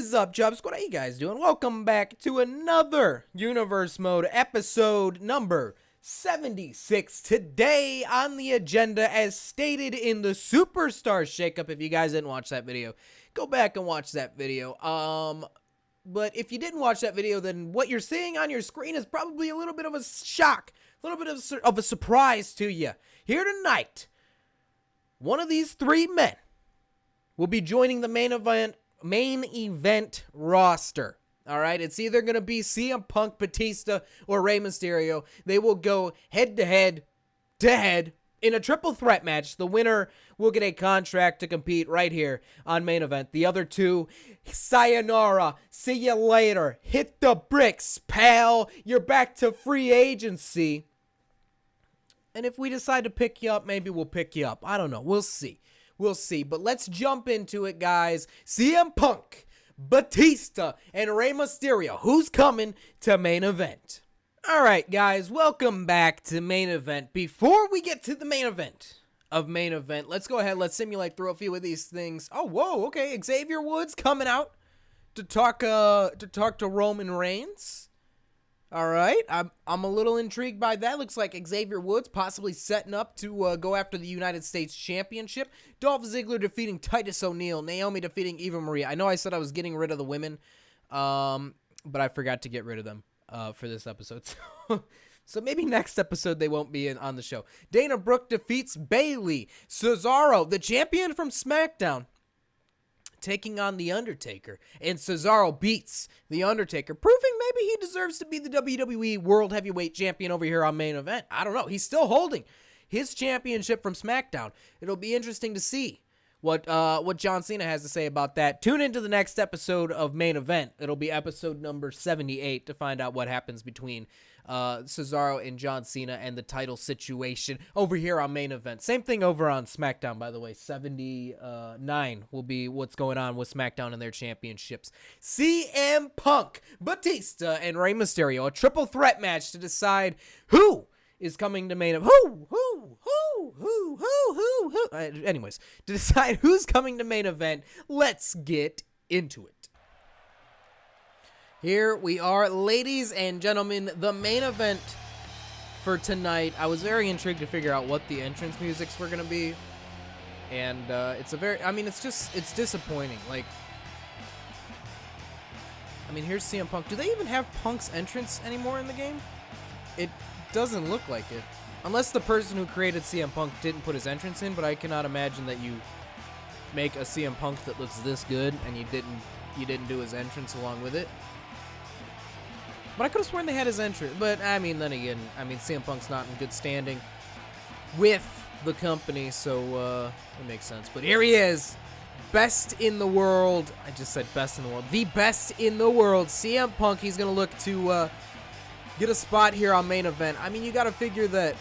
is up, Job Squad? How you guys doing? Welcome back to another Universe Mode episode number 76. Today on the agenda, as stated in the Superstar Shakeup, if you guys didn't watch that video, go back and watch that video. But if you didn't watch that video, then what you're seeing on your screen is probably a little bit of a shock, a little bit of a surprise to you. Here tonight, one of these three men will be joining the main event roster. All right, it's either going to be CM Punk, Batista, or Rey Mysterio. They will go head-to-head in a triple threat match. The winner will get a contract to compete right here on main event. The other two, sayonara, see you later, hit the bricks, pal. You're back to free agency. And if we decide to pick you up, maybe we'll pick you up. I don't know. We'll see. We'll see. But let's jump into it, guys. CM Punk, Batista, and Rey Mysterio. Who's coming to main event? All right, guys. Welcome back to main event. Before we get to the main event of main event, let's go ahead. Let's simulate through a few of these things. Oh, whoa. Okay. Xavier Woods coming out to talk to Roman Reigns. All right, I'm a little intrigued by that. Looks like Xavier Woods possibly setting up to go after the United States Championship. Dolph Ziggler defeating Titus O'Neil. Naomi defeating Eva Marie. I know I said I was getting rid of the women, but I forgot to get rid of them for this episode. So maybe next episode they won't be on the show. Dana Brooke defeats Bayley. Cesaro, the champion from SmackDown, taking on The Undertaker, and Cesaro beats The Undertaker, proving maybe he deserves to be the WWE World Heavyweight Champion over here on main event. I don't know. He's still holding his championship from SmackDown. It'll be interesting to see what John Cena has to say about that. Tune into the next episode of main event. It'll be episode number 78 to find out what happens between Cesaro and John Cena and the title situation over here on main event. Same thing over on SmackDown, by the way. 79 will be what's going on with SmackDown and their championships. CM Punk, Batista, and Rey Mysterio, a triple threat match to decide who is coming to main event. Anyways, to decide who's coming to main event, let's get into it. Here we are, ladies and gentlemen, the main event for tonight. I was very intrigued to figure out what the entrance musics were going to be. And it's disappointing. Like, I mean, here's CM Punk. Do they even have Punk's entrance anymore in the game? It doesn't look like it. Unless the person who created CM Punk didn't put his entrance in, but I cannot imagine that you make a CM Punk that looks this good and you didn't do his entrance along with it. But I could have sworn they had his entrance. But, I mean, then again, CM Punk's not in good standing with the company, so it makes sense. But here he is, best in the world. I just said best in the world. The best in the world, CM Punk. He's going to look to get a spot here on main event. I mean, you got to figure that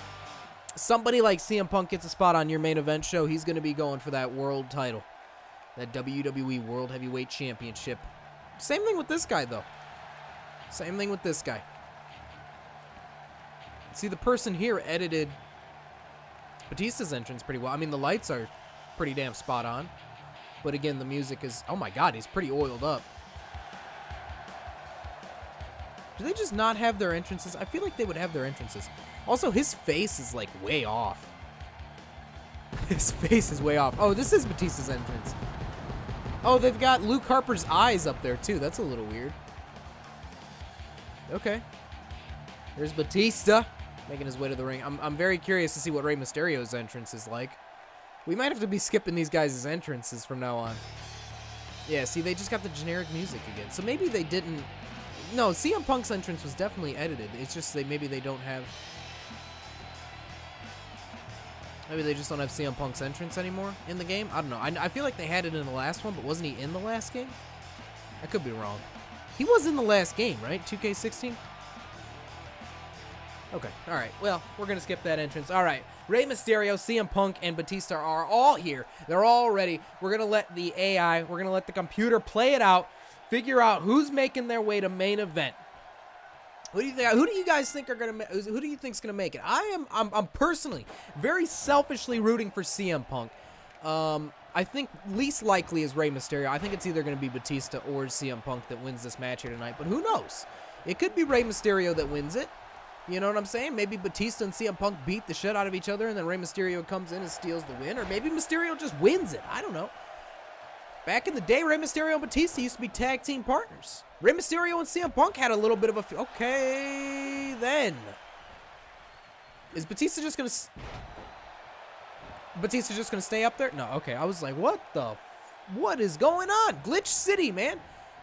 somebody like CM Punk gets a spot on your main event show, he's going to be going for that world title, that WWE World Heavyweight Championship. Same thing with this guy, though. Same thing with this guy. See, the person here edited Batista's entrance pretty well. I mean, the lights are pretty damn spot on. But again, the music is... Oh my god, he's pretty oiled up. Do they just not have their entrances? I feel like they would have their entrances. Also, his face is, like, way off. His face is way off. Oh, this is Batista's entrance. Oh, they've got Luke Harper's eyes up there, too. That's a little weird. Okay. There's Batista making his way to the ring. I'm very curious to see what Rey Mysterio's entrance is like. We might have to be skipping these guys' entrances from now on. Yeah, see, they just got the generic music again. So maybe they didn't... No, CM Punk's entrance was definitely edited. It's just maybe they don't have... Maybe they just don't have CM Punk's entrance anymore in the game. I don't know. I feel like they had it in the last one, but wasn't he in the last game? I could be wrong. He was in the last game, right? 2K17? Okay, all right. Well, we're going to skip that entrance. All right. Rey Mysterio, CM Punk, and Batista are all here. They're all ready. We're going to let the AI, we're going to let the computer play it out, figure out who's making their way to main event. Who do you think? Who do you guys think are going to? Who do you think's going to make it? I'm personally very selfishly rooting for CM Punk. I think least likely is Rey Mysterio. I think it's either going to be Batista or CM Punk that wins this match here tonight. But who knows? It could be Rey Mysterio that wins it. You know what I'm saying? Maybe Batista and CM Punk beat the shit out of each other, and then Rey Mysterio comes in and steals the win. Or maybe Mysterio just wins it. I don't know. Back in the day, Rey Mysterio and Batista used to be tag team partners. Rey Mysterio and CM Punk had a little bit of a... Okay, then. Is Batista just going to... Batista's just going to stay up there? No, okay. I was like, what is going on? Glitch City, man.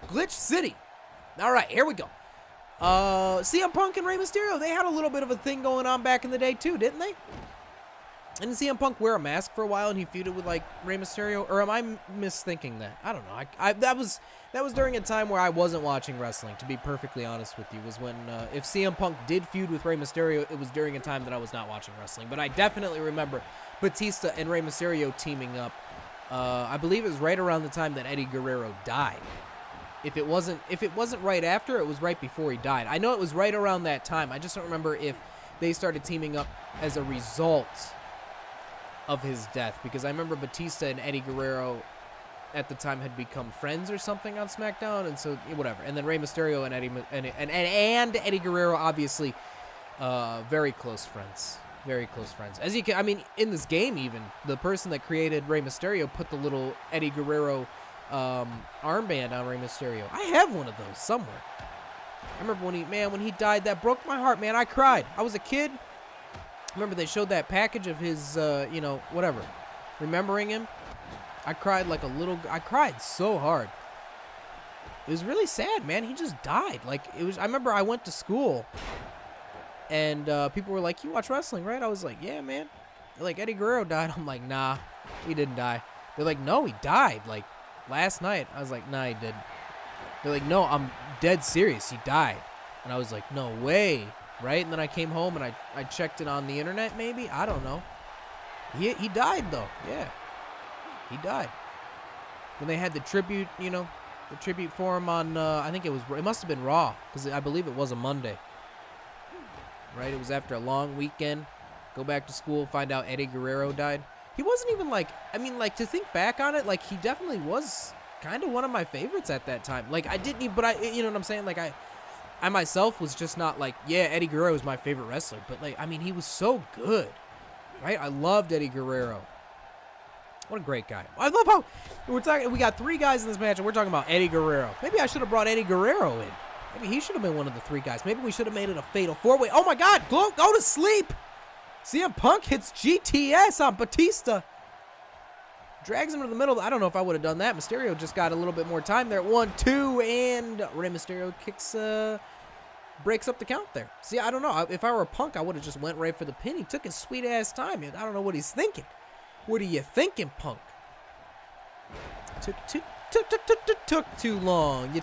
Glitch City. All right, here we go. CM Punk and Rey Mysterio, they had a little bit of a thing going on back in the day too, didn't they? Didn't CM Punk wear a mask for a while and he feuded with like Rey Mysterio? Or am I misthinking that? I don't know. That was during a time where I wasn't watching wrestling, to be perfectly honest with you, was when if CM Punk did feud with Rey Mysterio, it was during a time that I was not watching wrestling. But I definitely remember Batista and Rey Mysterio teaming up. I believe it was right around the time that Eddie Guerrero died. If it wasn't right after, it was right before he died. I know it was right around that time. I just don't remember if they started teaming up as a result of his death, because I remember Batista and Eddie Guerrero at the time had become friends or something on SmackDown, and so whatever. And then Rey Mysterio and Eddie Guerrero, obviously, very close friends. Very close friends. As you can, I mean, in this game even, the person that created Rey Mysterio put the little Eddie Guerrero armband on Rey Mysterio. I have one of those somewhere. I remember when he died, that broke my heart, man. I cried. I was a kid. I remember they showed that package of his, whatever, remembering him. I cried like a little. I cried so hard. It was really sad, man. He just died. Like it was. I remember I went to school, and people were like, "You watch wrestling, right?" I was like, "Yeah, man." They're like, Eddie Guerrero died. I'm like, "Nah, he didn't die." They're like, "No, he died. Like last night." I was like, "Nah, he didn't." They're like, "No, I'm dead serious. He died." And I was like, "No way." Right? And then I came home and I checked it on the internet, maybe. I don't know. He died, though. Yeah. He died. When they had the tribute, the tribute for him on, I think it must have been Raw, because I believe it was a Monday. Right? It was after a long weekend. Go back to school, find out Eddie Guerrero died. He wasn't even to think back on it, he definitely was kind of one of my favorites at that time. You know what I'm saying? I myself was just not Eddie Guerrero is my favorite wrestler, but he was so good, right? I loved Eddie Guerrero. What a great guy. I love how we got 3 guys in this match and we're talking about Eddie Guerrero. Maybe I should have brought Eddie Guerrero in. Maybe he should have been one of the 3 guys. Maybe we should have made it a fatal 4-way. Oh my God, go to sleep. CM Punk hits GTS on Batista. Drags him to the middle. I don't know if I would have done that. Mysterio just got a little bit more time there. 1-2, and Rey Mysterio breaks up the count there. See, I don't know. If I were a Punk, I would have just went right for the pin. He took his sweet ass time. I don't know what he's thinking. What are you thinking, Punk? Took too long. You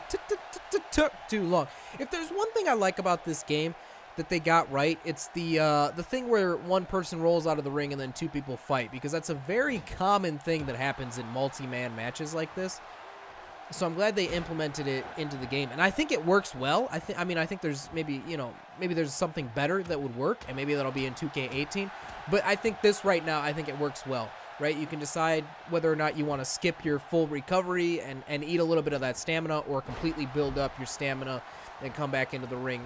took too long. If there's one thing I like about this game that they got right, it's the thing where one person rolls out of the ring and then 2 people fight, because that's a very common thing that happens in multi-man matches like this. So I'm glad they implemented it into the game, and I think it works well. I think there's maybe there's something better that would work, and maybe that'll be in 2K18. But I think this right now, I think it works well. Right? You can decide whether or not you want to skip your full recovery and eat a little bit of that stamina, or completely build up your stamina and come back into the ring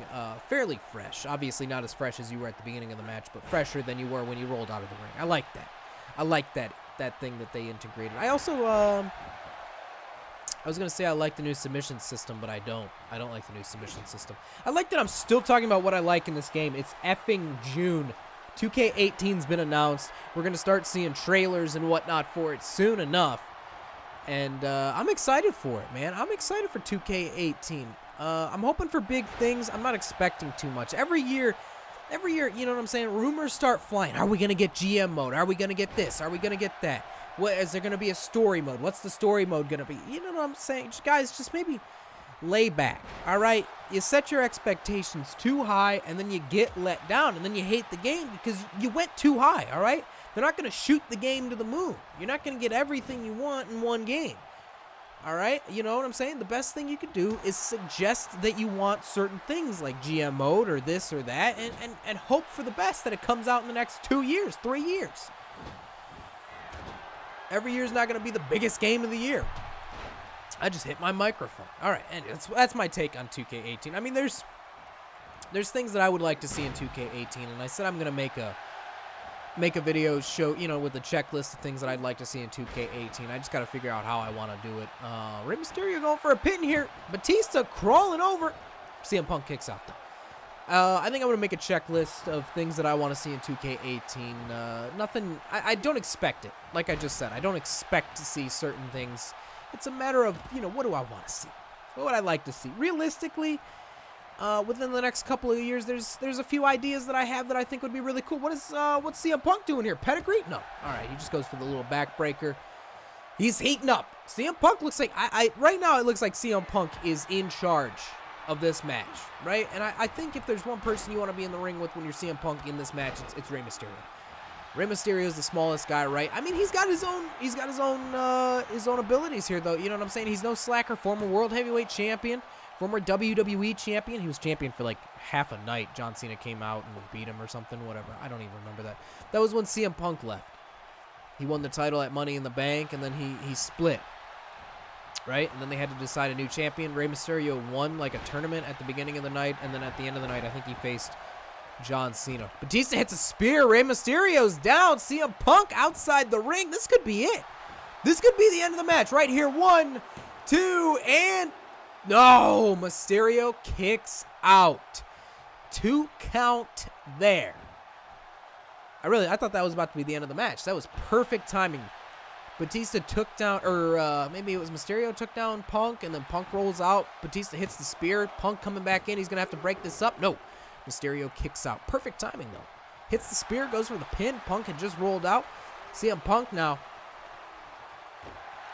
fairly fresh. Obviously not as fresh as you were at the beginning of the match, but fresher than you were when you rolled out of the ring. I like that. I like that thing that they integrated. I also I was going to say I like the new submission system, but I don't. I don't like the new submission system. I like that I'm still talking about what I like in this game. It's effing June. 2K18's been announced. We're going to start seeing trailers and whatnot for it soon enough. And I'm excited for it, man. I'm excited for 2K18. I'm hoping for big things. I'm not expecting too much. Every year, you know what I'm saying? Rumors start flying. Are we going to get GM mode? Are we going to get this? Are we going to get that? What, is there going to be a story mode? What's the story mode going to be? You know what I'm saying? Guys, just maybe lay back, all right? You set your expectations too high, and then you get let down, and then you hate the game because you went too high, all right? They're not going to shoot the game to the moon. You're not going to get everything you want in one game, all right? You know what I'm saying? The best thing you could do is suggest that you want certain things like GM mode or this or that, and hope for the best that it comes out in the next 2 years, 3 years. Every year is not going to be the biggest game of the year. I just hit my microphone. All right, and that's my take on 2K18. I mean, there's things that I would like to see in 2K18, and I said I'm going to make a video show, you know, with a checklist of things that I'd like to see in 2K18. I just got to figure out how I want to do it. Rey Mysterio going for a pin here. Batista crawling over. CM Punk kicks out, though. I think I'm going to make a checklist of things that I want to see in 2K18. Nothing, I don't expect it. Like I just said, I don't expect to see certain things. It's a matter of, you know, what do I want to see? What would I like to see? Realistically, within the next couple of years, there's a few ideas that I have that I think would be really cool. What's CM Punk doing here? Pedigree? No. All right, he just goes for the little backbreaker. He's heating up. CM Punk looks like, right now it looks like CM Punk is in charge of this match, right? And I think if there's one person you want to be in the ring with when you're CM Punk in this match, it's Rey Mysterio. Rey Mysterio is the smallest guy, right? I mean, he's got his own abilities here, though. You know what I'm saying? He's no slacker. Former World Heavyweight Champion, former WWE Champion. He was champion for like half a night. John Cena came out and beat him or something, whatever. I don't even remember that. That was when CM Punk left. He won the title at Money in the Bank, and then he split, right? And then they had to decide a new champion. Rey Mysterio won like a tournament at the beginning of the night, and then at the end of the night, I think he faced John Cena. Batista hits a spear. Rey Mysterio's down. CM Punk outside the ring. This could be it. This could be the end of the match right here. 1, 2, and no. Mysterio kicks out. 2 count there. I thought that was about to be the end of the match. That was perfect timing. Batista took down, or maybe it was Mysterio took down Punk, and then Punk rolls out. Batista hits the spear. Punk coming back in. He's going to have to break this up. No. Mysterio kicks out. Perfect timing, though. Hits the spear, goes for the pin. Punk had just rolled out. CM Punk now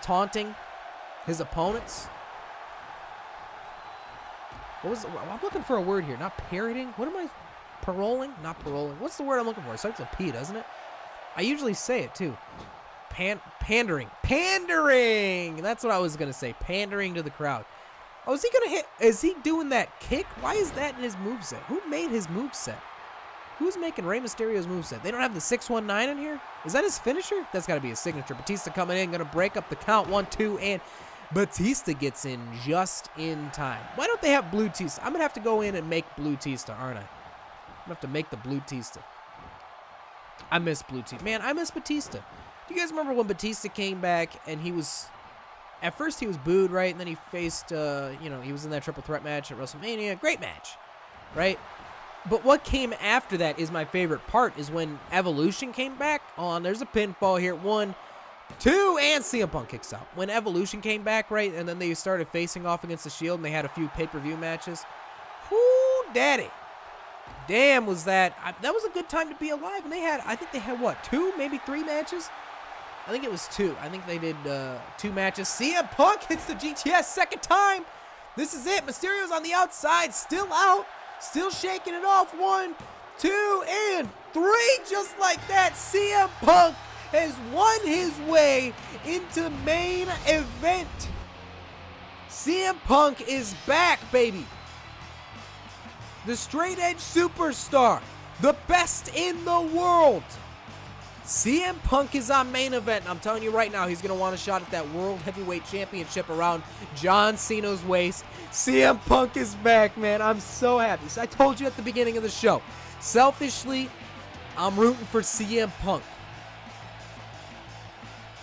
taunting his opponents. I'm looking for a word here. Not parroting. What am I? Paroling? Not paroling. What's the word I'm looking for? It starts with P, doesn't it? I usually say it, too. Pandering. Pandering! That's what I was going to say. Pandering to the crowd. Oh, is he going to hit? Is he doing that kick? Why is that in his moveset? Who made his moveset? Who's making Rey Mysterio's moveset? They don't have the 619 in here? Is that his finisher? That's got to be his signature. Batista coming in, going to break up the count. 1, 2, and Batista gets in just in time. Why don't they have Blue Tista? I'm going to have to go in and make Blue Tista, aren't I? I'm going to have to make the Blue Tista. I miss Blue Tista. Man, I miss Batista. Do you guys remember when Batista came back and he was... At first, he was booed, right? And then he faced, he was in that triple threat match at WrestleMania. Great match, right? But what came after that is my favorite part, is when Evolution came back. On, there's a pinfall here. 1, 2, and CM Punk kicks out. When Evolution came back, right? And then they started facing off against the Shield, and they had a few pay-per-view matches. Whoo, daddy. Damn, was that... that was a good time to be alive. And I think they had, what, 2, maybe 3 matches? I think it was 2. I think they did 2 matches. CM Punk hits the GTS second time. This is it. Mysterio's on the outside, still out, still shaking it off. 1, 2, and 3. Just like that, CM Punk has won his way into main event. CM Punk is back, baby. The straight edge superstar, the best in the world. CM Punk is on main event, and I'm telling you right now, he's going to want a shot at that World Heavyweight Championship around John Cena's waist. CM Punk is back, man. I'm so happy. So I told you at the beginning of the show, selfishly, I'm rooting for CM Punk.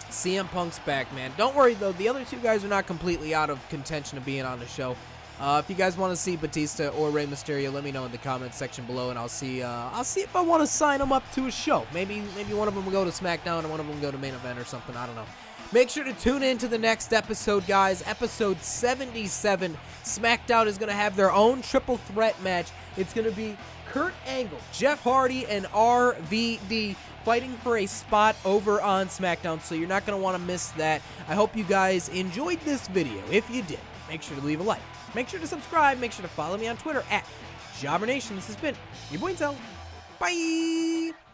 CM Punk's back, man. Don't worry, though. The other 2 guys are not completely out of contention of being on the show. If you guys want to see Batista or Rey Mysterio, let me know in the comments section below, and I'll see if I want to sign them up to a show. Maybe one of them will go to SmackDown and one of them will go to main event or something. I don't know. Make sure to tune in to the next episode, guys. Episode 77. SmackDown is going to have their own triple threat match. It's going to be Kurt Angle, Jeff Hardy, and RVD fighting for a spot over on SmackDown, so you're not going to want to miss that. I hope you guys enjoyed this video. If you did, make sure to leave a like. Make sure to subscribe. Make sure to follow me on Twitter at JobberNation. This has been your boy Intel. Bye!